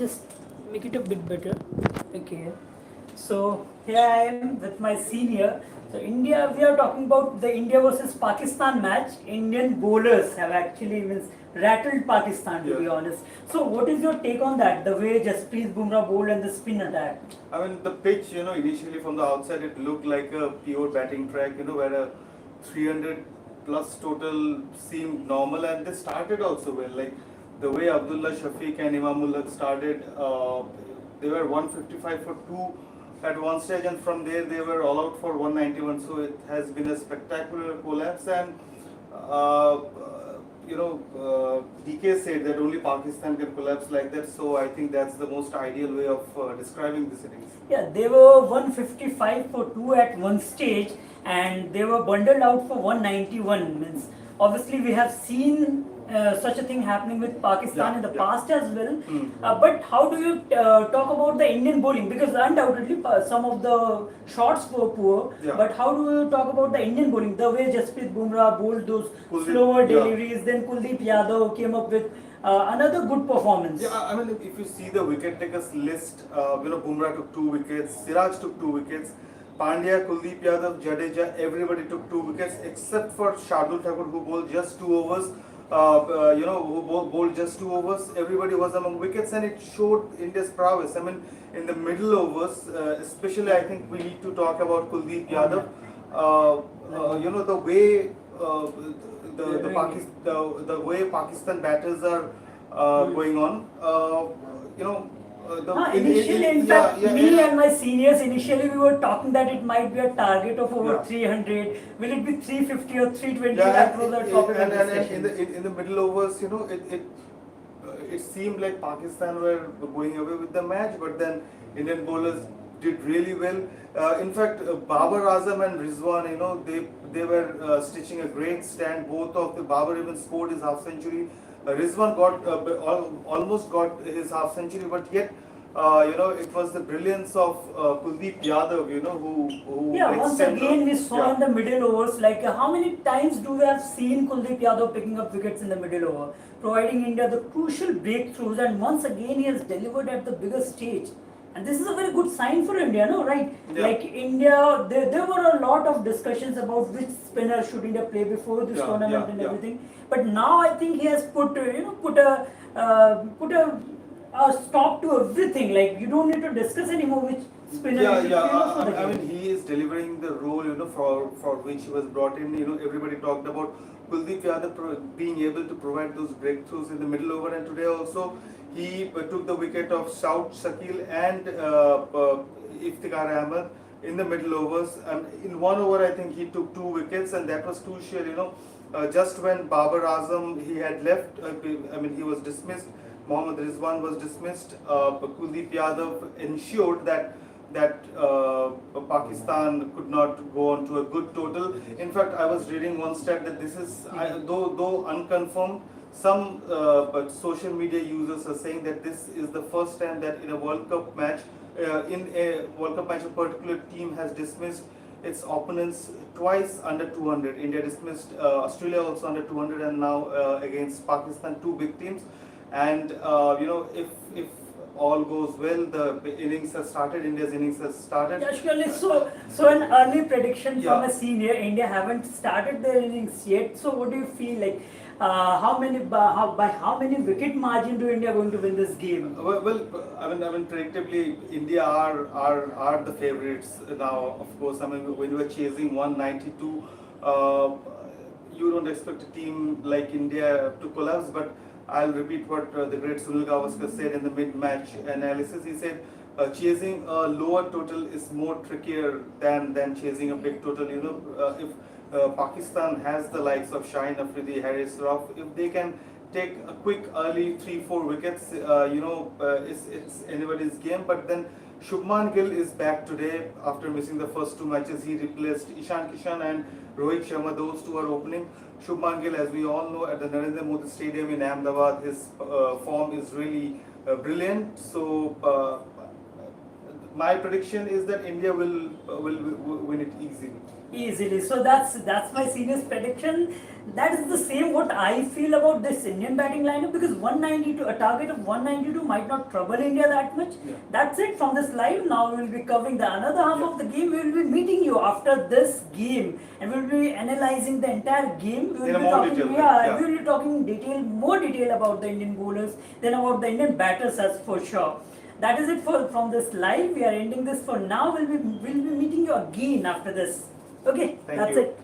just make it a bit better. Okay. So here I am with my senior. So India, we are talking about the India versus Pakistan match. Indian bowlers have actually means rattled Pakistan, to be honest. So what is your take on that? The way Jasprit Bumrah bowled and the spin attack. I mean, the pitch, initially from the outside, it looked like a pure batting track, where a 300 plus total seemed normal, and they started also well. Like the way Abdullah Shafiq and Imamullah started, they were 155 for 2 at one stage, and from there they were all out for 191. So it has been a spectacular collapse, and DK said that only Pakistan can collapse like that. So I think that's the most ideal way of describing this innings. Yeah, they were 155 for 2 at one stage, and they were bundled out for 191. Means obviously we have seen such a thing happening with Pakistan in the past as well. But how do you talk about the Indian bowling? Because undoubtedly some of the shots were poor. But how do you talk about the Indian bowling? The way Jasprit Bumrah bowled those slower deliveries, then Kuldeep Yadav came up with another good performance. Yeah, I mean, if you see the wicket takers list, Bumrah took 2 wickets, Siraj took 2 wickets, Pandya, Kuldeep Yadav, Jadeja, everybody took 2 wickets except for Shardul Thakur, who bowled just 2 overs. Who bowled just 2 overs. Everybody was among wickets, and it showed India's prowess. I mean, in the middle overs, especially, I think we need to talk about Kuldeep Yadav. The way the way Pakistan batters are going on. Initially, in fact, me and my seniors, initially we were talking that it might be a target of over 300. Will it be 350 or 320? That was the topic of discussion. In the middle overs, it seemed like Pakistan were going away with the match, but then Indian bowlers did really well. In fact, Babar Azam and Rizwan, they were stitching a great stand. Both of the Babar even scored his half century. Rizwan almost got his half century, but yet, it was the brilliance of Kuldeep Yadav, who once again we saw in the middle overs, like how many times do we have seen Kuldeep Yadav picking up wickets in the middle over, providing India the crucial breakthroughs, and once again he has delivered at the biggest stage. And this is a very good sign for India, no? Right? Yeah. Like India, there were a lot of discussions about which spinner should India play before this tournament and everything. But now I think he has put a stop to everything. Like you don't need to discuss anymore which spinner. I mean, he is delivering the role, for which he was brought in. Everybody talked about Kuldeep Yadav being able to provide those breakthroughs in the middle over, and today also he took the wicket of Saud Shakil and Iftikhar Ahmed in the middle overs. And in 1 over, I think he took 2 wickets, and that was crucial. Just when Babar Azam he had left, he was dismissed. Mohammad Rizwan was dismissed. Kuldeep Yadav ensured that Pakistan could not go on to a good total. In fact, I was reading one stat that this is, though unconfirmed, some social media users are saying that this is the first time that in a World Cup match, a particular team has dismissed its opponents twice under 200. India dismissed Australia also under 200, and now against Pakistan, 2 big teams. And if all goes well, the innings has started. India's innings has started. Actually, so an early prediction from a senior. India haven't started their innings yet. So what do you feel like? By how many wicket margin do India going to win this game? Well, predictably, India are the favourites now. Of course, when you are chasing 192, you don't expect a team like India to collapse. But I'll repeat what the great Sunil Gavaskar said in the mid-match analysis. He said, chasing a lower total is more trickier than chasing a big total. If Pakistan has the likes of Shaheen Afridi, Haris Rauf, if they can take a quick early 3-4 wickets, it's anybody's game. But then Shubman Gill is back today after missing the first 2 matches. He replaced Ishan Kishan and Rohit Sharma. Those 2 are opening. Shubman Gill, as we all know, at the Narendra Modi Stadium in Ahmedabad, his form is really brilliant. So my prediction is that India will win it easily. So that's my senior's prediction. That is the same what I feel about this Indian batting lineup, because 192, a target of 192 might not trouble India that much. Yeah. That's it from this live. Now we will be covering the another half of the game. We will be meeting you after this game, and we will be analyzing the entire game. We will In a be more talking, detail, yeah, yeah. we will be talking more detail about the Indian bowlers, then about the Indian batters as for sure. That is it from this live. We are ending this for now. We'll be meeting you again after this. Okay, Thank that's you. it.